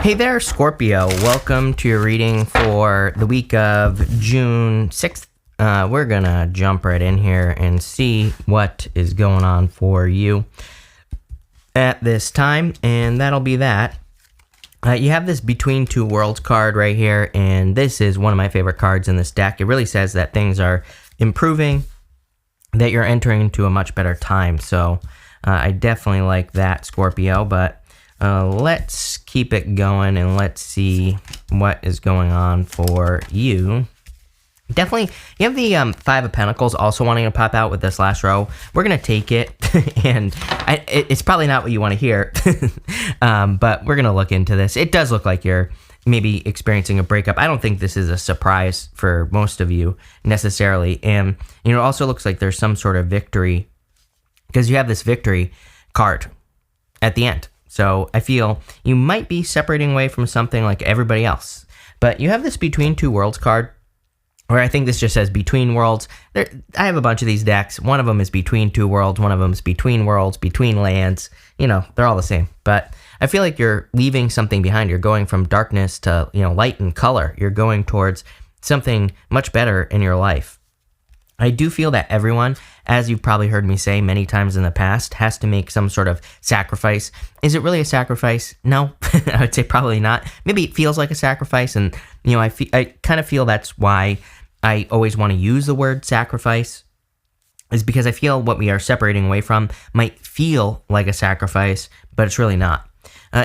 Hey there, Scorpio. Welcome to your reading for the week of June 6th. We're going to jump right in here and see what is going on for you at this time, and that'll be that. You have this Between Two Worlds card right here, and this is one of my favorite cards in this deck. It really says that things are improving, that you're entering into a much better time. So I definitely like that, Scorpio, but let's keep it going and let's see what is going on for you. Definitely, you have the Five of Pentacles also wanting to pop out with this last row. We're going to take it, and it's probably not what you want to hear, but we're going to look into this. It does look like you're maybe experiencing a breakup. I don't think this is a surprise for most of you necessarily, and it also looks like there's some sort of victory because you have this victory card at the end. So I feel you might be separating away from something like everybody else. But you have this Between Two Worlds card, where I think this just says Between Worlds. I have a bunch of these decks. One of them is Between Two Worlds. One of them is Between Worlds, Between Lands. They're all the same. But I feel like you're leaving something behind. You're going from darkness to, light and color. You're going towards something much better in your life. I do feel that everyone, as you've probably heard me say many times in the past, has to make some sort of sacrifice. Is it really a sacrifice? No, I would say probably not. Maybe it feels like a sacrifice, and I kind of feel that's why I always want to use the word sacrifice, is because I feel what we are separating away from might feel like a sacrifice, but it's really not.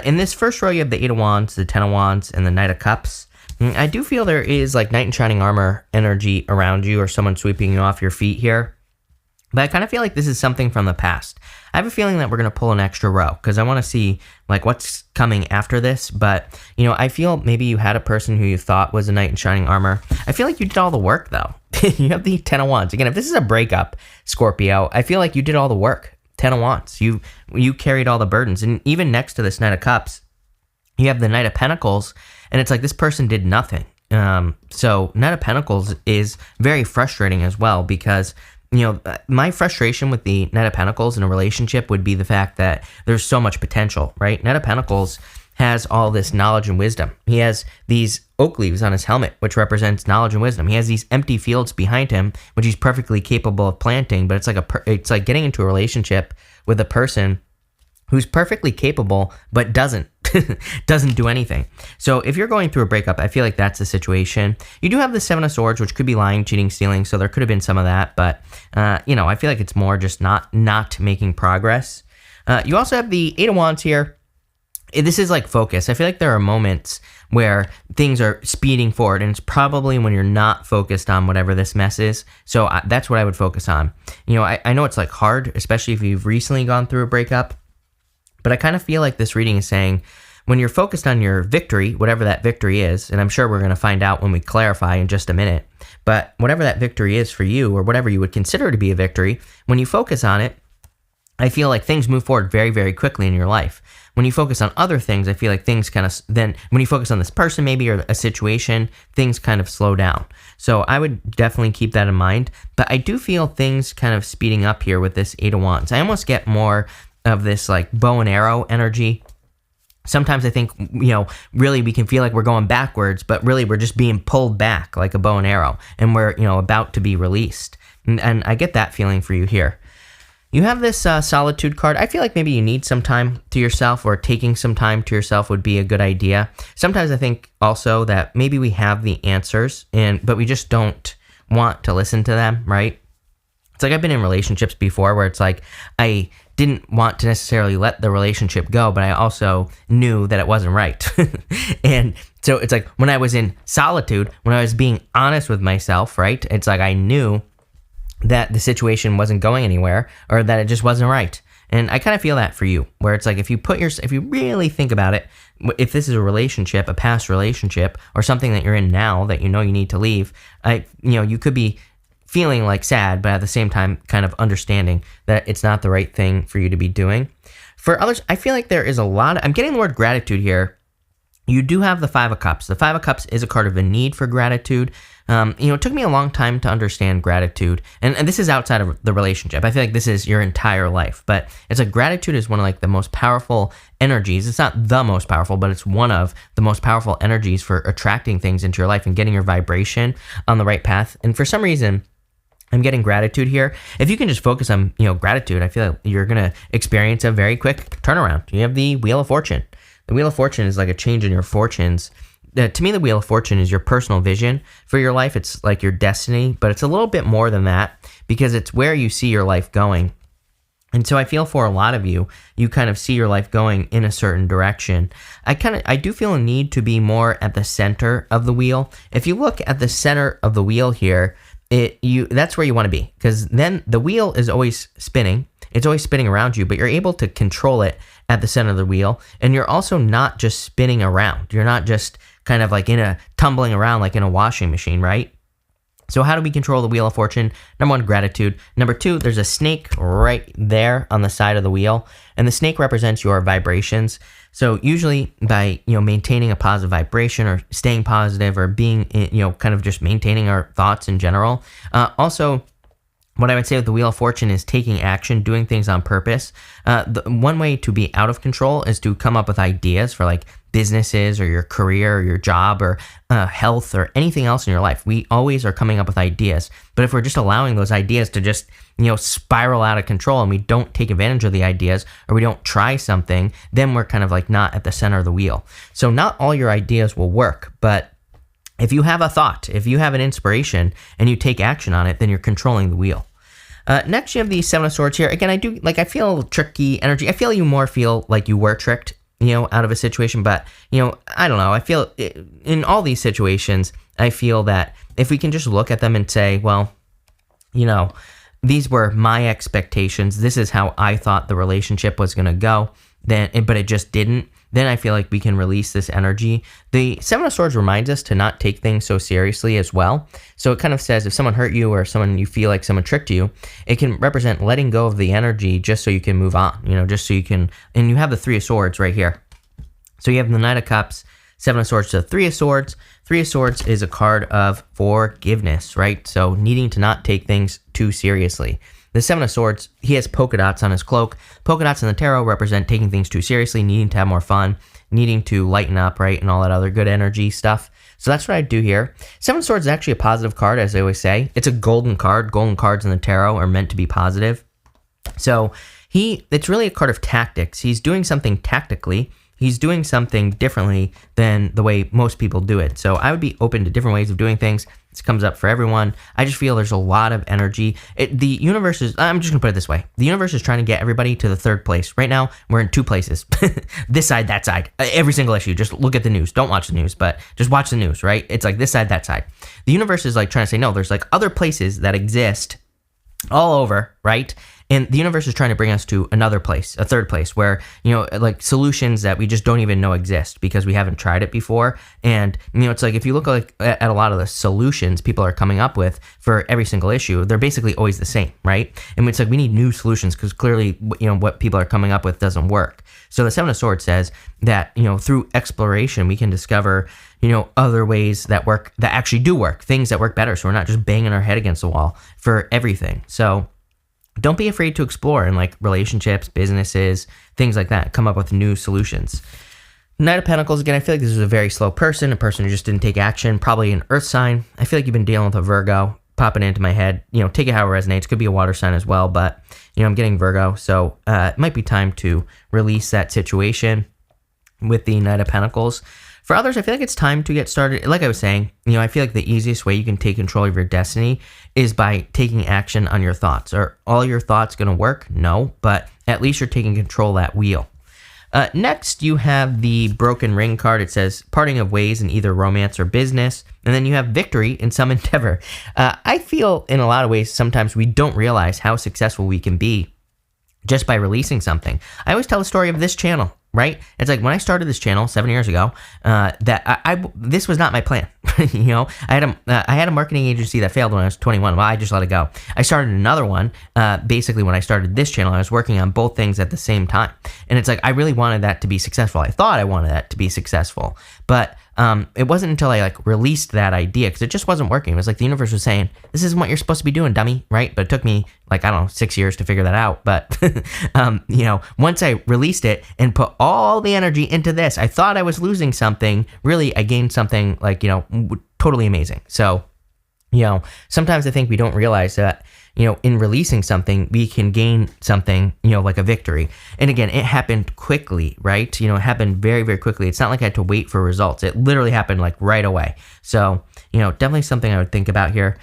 In this first row, you have the Eight of Wands, the Ten of Wands, and the Knight of Cups. I do feel there is like knight in shining armor energy around you, or someone sweeping you off your feet here. But I kind of feel like this is something from the past. I have a feeling that we're going to pull an extra row because I want to see like what's coming after this. But, I feel maybe you had a person who you thought was a knight in shining armor. I feel like you did all the work though. You have the Ten of Wands. Again, if this is a breakup, Scorpio, I feel like you did all the work. Ten of Wands. You carried all the burdens. And even next to this Knight of Cups, you have the Knight of Pentacles, and it's like this person did nothing. So Knight of Pentacles is very frustrating as well because, my frustration with the Knight of Pentacles in a relationship would be the fact that there's so much potential, right? Knight of Pentacles has all this knowledge and wisdom. He has these oak leaves on his helmet, which represents knowledge and wisdom. He has these empty fields behind him, which he's perfectly capable of planting, but it's like getting into a relationship with a person who's perfectly capable but doesn't do anything. So if you're going through a breakup, I feel like that's the situation. You do have the Seven of Swords, which could be lying, cheating, stealing, so there could have been some of that, but I feel like it's more just not making progress. You also have the Eight of Wands here. This is like focus. I feel like there are moments where things are speeding forward, and it's probably when you're not focused on whatever this mess is. So that's what I would focus on. I know it's like hard, especially if you've recently gone through a breakup, but I kind of feel like this reading is saying when you're focused on your victory, whatever that victory is, and I'm sure we're going to find out when we clarify in just a minute, but whatever that victory is for you, or whatever you would consider to be a victory, when you focus on it, I feel like things move forward very, very quickly in your life. When you focus on other things, I feel like things kind of, then when you focus on this person maybe, or a situation, things kind of slow down. So I would definitely keep that in mind, but I do feel things kind of speeding up here with this Eight of Wands. I almost get more of this like bow and arrow energy. Sometimes I think, really we can feel like we're going backwards, but really we're just being pulled back like a bow and arrow, and we're, about to be released. And I get that feeling for you here. You have this Solitude card. I feel like maybe you need some time to yourself, or taking some time to yourself would be a good idea. Sometimes I think also that maybe we have the answers, but we just don't want to listen to them, right? It's like I've been in relationships before where it's like I didn't want to necessarily let the relationship go, but I also knew that it wasn't right. And so it's like when I was in solitude, when I was being honest with myself, right? It's like I knew that the situation wasn't going anywhere, or that it just wasn't right. And I kind of feel that for you, where it's like if you really think about it, if this is a relationship, a past relationship, or something that you're in now that you need to leave, you could be feeling like sad, but at the same time kind of understanding that it's not the right thing for you to be doing. For others, I feel like there is I'm getting the word gratitude here, You do have the Five of Cups. The Five of Cups is a card of a need for gratitude. It took me a long time to understand gratitude, and this is outside of the relationship. I feel like this is your entire life, but it's like gratitude is one of like the most powerful energies. It's not the most powerful, but it's one of the most powerful energies for attracting things into your life and getting your vibration on the right path. And for some reason, I'm getting gratitude here. If you can just focus on, gratitude, I feel like you're going to experience a very quick turnaround. You have the Wheel of Fortune. The Wheel of Fortune is like a change in your fortunes. To me, the Wheel of Fortune is your personal vision for your life. It's like your destiny, but it's a little bit more than that because it's where you see your life going. And so I feel for a lot of you, you kind of see your life going in a certain direction. I do feel a need to be more at the center of the wheel. If you look at the center of the wheel here, that's where you want to be, because then the wheel is always spinning. It's always spinning around you, but you're able to control it at the center of the wheel. And you're also not just spinning around. You're not just kind of like tumbling around like in a washing machine, right? So how do we control the Wheel of Fortune? Number one, gratitude. Number two, there's a snake right there on the side of the wheel. And the snake represents your vibrations. So usually by, maintaining a positive vibration or staying positive or being, kind of just maintaining our thoughts in general. Also, what I would say with the Wheel of Fortune is taking action, doing things on purpose. The one way to be out of control is to come up with ideas for like businesses or your career or your job or health or anything else in your life. We always are coming up with ideas. But if we're just allowing those ideas to just, spiral out of control and we don't take advantage of the ideas or we don't try something, then we're kind of like not at the center of the wheel. So not all your ideas will work, but if you have a thought, if you have an inspiration and you take action on it, then you're controlling the wheel. Next, you have the Seven of Swords here. Again, I feel a little tricky energy. I feel like you were tricked, out of a situation, but, I don't know. I feel in all these situations, I feel that if we can just look at them and say, well, these were my expectations. This is how I thought the relationship was going to go, but it just didn't. Then I feel like we can release this energy. The Seven of Swords reminds us to not take things so seriously as well. So it kind of says if someone hurt you or you feel like someone tricked you, it can represent letting go of the energy just so you can move on, just so you can, and you have the Three of Swords right here. So you have the Knight of Cups, Seven of Swords to Three of Swords. Three of Swords is a card of forgiveness, right? So needing to not take things too seriously. The Seven of Swords, he has polka dots on his cloak. Polka dots in the tarot represent taking things too seriously, needing to have more fun, needing to lighten up, right, and all that other good energy stuff. So that's what I do here. Seven of Swords is actually a positive card, as I always say. It's a golden card. Golden cards in the tarot are meant to be positive. So it's really a card of tactics. He's doing something tactically. He's doing something differently than the way most people do it. So I would be open to different ways of doing things. This comes up for everyone. I just feel there's a lot of energy. The universe is, I'm just going to put it this way. The universe is trying to get everybody to the third place. Right now, we're in two places. This side, that side. Every single issue. Just look at the news. Don't watch the news, but just watch the news, right? It's like this side, that side. The universe is like trying to say, no, there's like other places that exist all over, right? And the universe is trying to bring us to another place, a third place where, like solutions that we just don't even know exist because we haven't tried it before. And, it's like if you look at a lot of the solutions people are coming up with for every single issue, they're basically always the same, right? And it's like we need new solutions because clearly, what people are coming up with doesn't work. So the Seven of Swords says that, through exploration, we can discover, other ways that work, that actually do work, things that work better. So we're not just banging our head against the wall for everything. So don't be afraid to explore in like relationships, businesses, things like that. Come up with new solutions. Knight of Pentacles, again, I feel like this is a very slow person, a person who just didn't take action, probably an earth sign. I feel like you've been dealing with a Virgo, popping into my head. Take it how it resonates. Could be a water sign as well, but, I'm getting Virgo. So it might be time to release that situation with the Knight of Pentacles. For others, I feel like it's time to get started. Like I was saying, I feel like the easiest way you can take control of your destiny is by taking action on your thoughts. Are all your thoughts going to work? No, but at least you're taking control of that wheel. Next, you have the Broken Ring card. It says parting of ways in either romance or business. And then you have victory in some endeavor. I feel in a lot of ways, sometimes we don't realize how successful we can be just by releasing something. I always tell the story of this channel, right? It's like when I started this channel 7 years ago, that this was not my plan. You know, I had a marketing agency that failed when I was 21. Well, I just let it go. I started another one. Basically, when I started this channel, I was working on both things at the same time, and it's like I really wanted that to be successful. I thought I wanted that to be successful, but it wasn't until I like released that idea, because it just wasn't working. It was like the universe was saying, "This isn't what you're supposed to be doing, dummy," right? But it took me like, I don't know, 6 years to figure that out. But you know, once I released it and put all the energy into this, I thought I was losing something. Really, I gained something like, you know, totally amazing. So, you know, sometimes I think we don't realize that, you know, in releasing something, we can gain something, you know, like a victory. And again, it happened quickly, right? You know, it happened very, very quickly. It's not like I had to wait for results. It literally happened like right away. So, you know, definitely something I would think about here.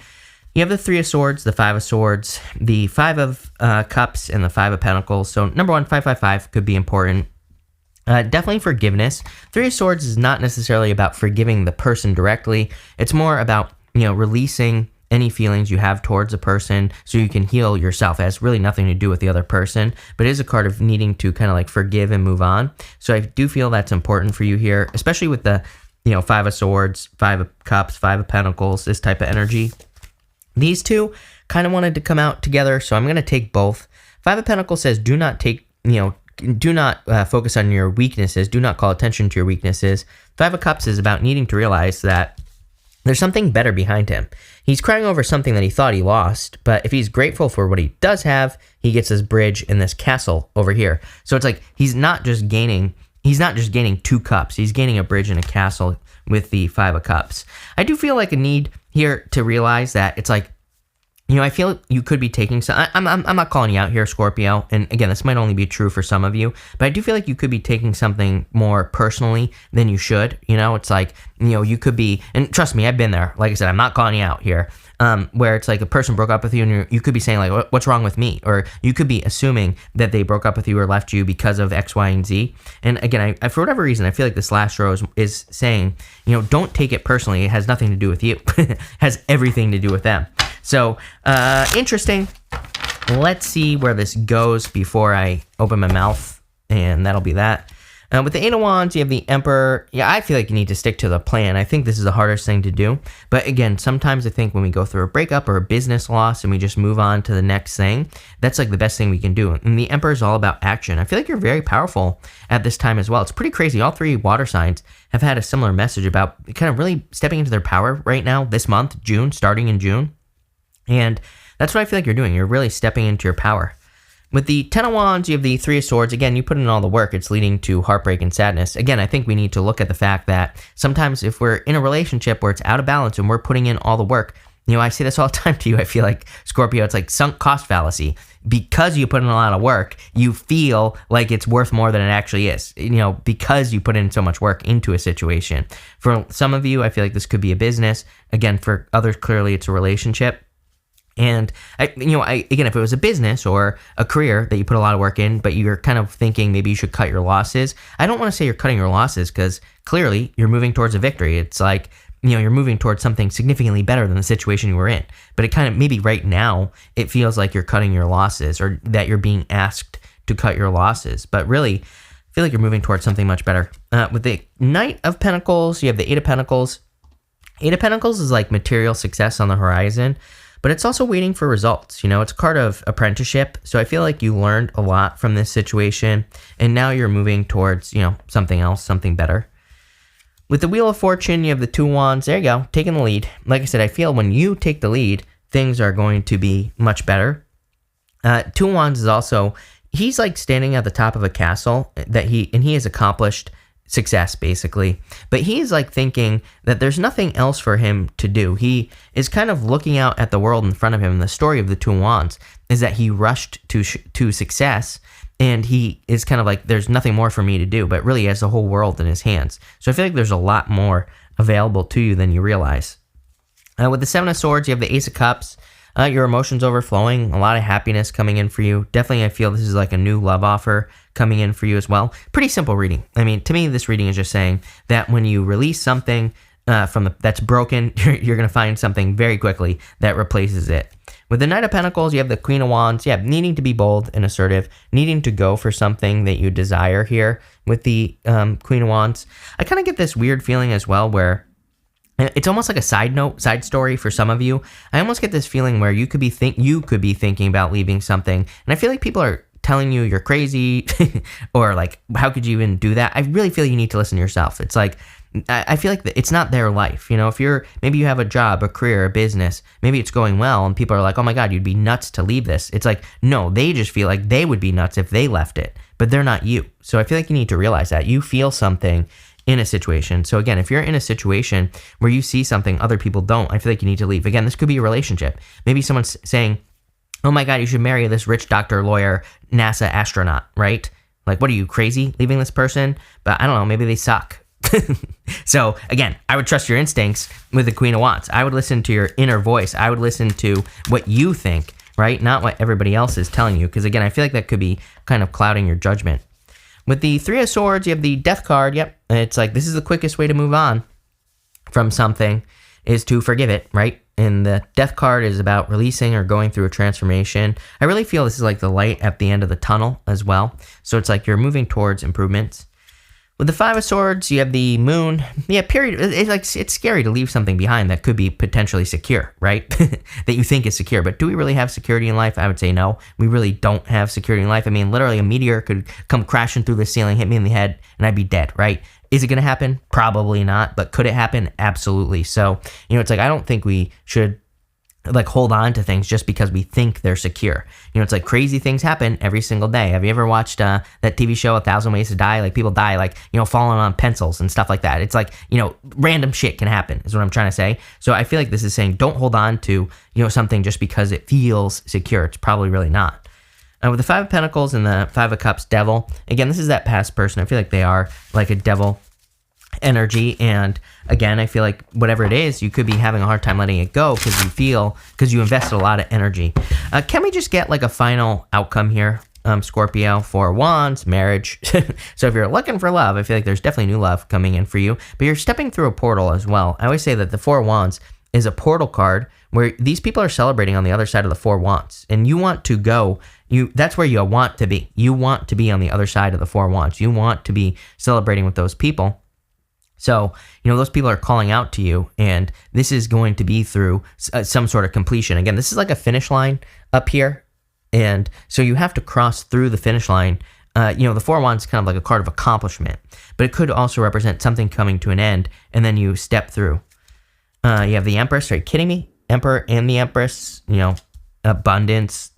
You have the Three of Swords, the Five of Swords, the Five of Cups, and the Five of Pentacles. So number one, 555 could be important. Definitely forgiveness. Three of Swords is not necessarily about forgiving the person directly. It's more about, you know, releasing any feelings you have towards a person so you can heal yourself. It has really nothing to do with the other person, but it is a card of needing to kind of like forgive and move on. So I do feel that's important for you here, especially with the, you know, Five of Swords, Five of Cups, Five of Pentacles, this type of energy. These two kind of wanted to come out together, so I'm going to take both. Five of Pentacles says do not take, you know, do not focus on your weaknesses. Do not call attention to your weaknesses. Five of Cups is about needing to realize that there's something better behind him. He's crying over something that he thought he lost, but if he's grateful for what he does have, he gets this bridge and this castle over here. So it's like he's not just gaining two cups. He's gaining a bridge and a castle with the Five of Cups. I do feel like a need here to realize that it's like, you know, I feel you could be taking some. I'm not calling you out here, Scorpio. And again, this might only be true for some of you, but I do feel like you could be taking something more personally than you should. You know, it's like, you know, you could be, and trust me, I've been there. Like I said, I'm not calling you out here. Where it's like a person broke up with you and you could be saying like, what's wrong with me? Or you could be assuming that they broke up with you or left you because of X, Y, and Z. And again, I for whatever reason, I feel like this last row is saying, you know, don't take it personally. It has nothing to do with you. It has everything to do with them. So, interesting. Let's see where this goes before I open my mouth, and that'll be that. With the Eight of Wands, you have the Emperor. Yeah, I feel like you need to stick to the plan. I think this is the hardest thing to do. But again, sometimes I think when we go through a breakup or a business loss and we just move on to the next thing, that's like the best thing we can do. And the Emperor is all about action. I feel like you're very powerful at this time as well. It's pretty crazy. All three water signs have had a similar message about kind of really stepping into their power right now, this month, June, starting in June. And that's what I feel like you're doing. You're really stepping into your power. With the Ten of Wands, you have the Three of Swords. Again, you put in all the work. It's leading to heartbreak and sadness. Again, I think we need to look at the fact that sometimes if we're in a relationship where it's out of balance and we're putting in all the work, you know, I say this all the time to you. I feel like, Scorpio, it's like sunk cost fallacy. Because you put in a lot of work, you feel like it's worth more than it actually is, you know, because you put in so much work into a situation. For some of you, I feel like this could be a business. Again, for others, clearly it's a relationship. And again, if it was a business or a career that you put a lot of work in, but you're kind of thinking maybe you should cut your losses, I don't want to say you're cutting your losses because clearly you're moving towards a victory. It's like, you know, you're moving towards something significantly better than the situation you were in. But it kind of, maybe right now, it feels like you're cutting your losses or that you're being asked to cut your losses. But really, I feel like you're moving towards something much better. With the Knight of Pentacles, you have the Eight of Pentacles. Eight of Pentacles is like material success on the horizon, but it's also waiting for results. You know, it's a card of apprenticeship. So I feel like you learned a lot from this situation, and now you're moving towards, you know, something else, something better. With the Wheel of Fortune, you have the Two Wands. There you go, taking the lead. Like I said, I feel when you take the lead, things are going to be much better. Two Wands is also, he's like standing at the top of a castle that he has accomplished success basically, but he's like thinking that there's nothing else for him to do. He is kind of looking out at the world in front of him. And the story of the Two Wands is that he rushed to success, and he is kind of like, there's nothing more for me to do, but really he has the whole world in his hands. So I feel like there's a lot more available to you than you realize. With the Seven of Swords, you have the Ace of Cups. Your emotions overflowing, a lot of happiness coming in for you. Definitely, I feel this is like a new love offer coming in for you as well. Pretty simple reading. I mean, to me, this reading is just saying that when you release something, that's broken, you're going to find something very quickly that replaces it. With the Knight of Pentacles, you have the Queen of Wands. Yeah, needing to be bold and assertive, needing to go for something that you desire here with the Queen of Wands. I kind of get this weird feeling as well where it's almost like a side story for some of you. I almost get this feeling where you could be thinking about leaving something, and I feel like people are telling you you're crazy or like, how could you even do that? I really feel you need to listen to yourself. It's like, I feel like it's not their life. If maybe you have a job, a career, a business, maybe it's going well and people are like, oh my God, you'd be nuts to leave this. It's like, no, they just feel like they would be nuts if they left it, but they're not you. So I feel like you need to realize that you feel something in a situation. So again, if you're in a situation where you see something other people don't, I feel like you need to leave. Again, this could be a relationship. Maybe someone's saying, oh my God, you should marry this rich doctor, lawyer, NASA astronaut, right? Like, what are you, crazy leaving this person? But I don't know, maybe they suck. So again, I would trust your instincts with the Queen of Wands. I would listen to your inner voice. I would listen to what you think, right? Not what everybody else is telling you. Because again, I feel like that could be kind of clouding your judgment. With the Three of Swords, you have the Death card. Yep. It's like, this is the quickest way to move on from something is to forgive it, right? And the Death card is about releasing or going through a transformation. I really feel this is like the light at the end of the tunnel as well. So it's like you're moving towards improvements. With the Five of Swords, you have the Moon. Yeah, period. It's scary to leave something behind that could be potentially secure, right? That you think is secure. But do we really have security in life? I would say no. We really don't have security in life. I mean, literally a meteor could come crashing through the ceiling, hit me in the head, and I'd be dead, right? Is it going to happen? Probably not. But could it happen? Absolutely. So, it's like I don't think we should like hold on to things just because we think they're secure. It's like crazy things happen every single day. Have you ever watched that TV show, 1,000 Ways to Die? Like people die, like, falling on pencils and stuff like that. It's like, random shit can happen is what I'm trying to say. So I feel like this is saying don't hold on to, something just because it feels secure. It's probably really not. With the Five of Pentacles and the Five of Cups, Devil. Again, this is that past person. I feel like they are like a devil energy, and again, I feel like whatever it is, you could be having a hard time letting it go because you invested a lot of energy. Can we just get like a final outcome here, Scorpio? For Wands, marriage. So if you're looking for love, I feel like there's definitely new love coming in for you, but you're stepping through a portal as well. I always say that the Four of Wands is a portal card where these people are celebrating on the other side of the Four of Wands, and you want to go. That's where you want to be. You want to be on the other side of the Four of Wands. You want to be celebrating with those people. So, those people are calling out to you, and this is going to be through some sort of completion. Again, this is like a finish line up here, and so you have to cross through the finish line. The Four of Wands is kind of like a card of accomplishment, but it could also represent something coming to an end, and then you step through. You have the Empress. Are you kidding me? Emperor and the Empress, abundance,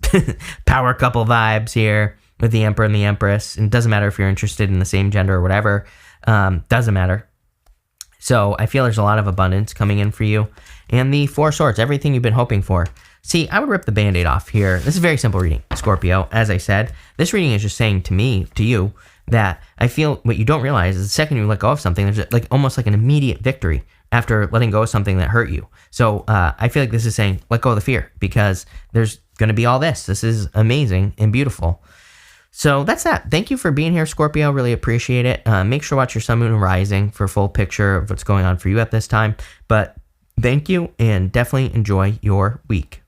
power couple vibes here with the Emperor and the Empress. And it doesn't matter if you're interested in the same gender or whatever. Doesn't matter. So I feel there's a lot of abundance coming in for you. And the Four of Swords, everything you've been hoping for. See, I would rip the Band-Aid off here. This is a very simple reading, Scorpio. As I said, this reading is just saying to you, that I feel what you don't realize is the second you let go of something, there's like almost like an immediate victory after letting go of something that hurt you. So I feel like this is saying, let go of the fear, because there's going to be all this. This is amazing and beautiful. So that's that. Thank you for being here, Scorpio. Really appreciate it. Make sure to watch your sun, moon, and rising for a full picture of what's going on for you at this time. But thank you, and definitely enjoy your week.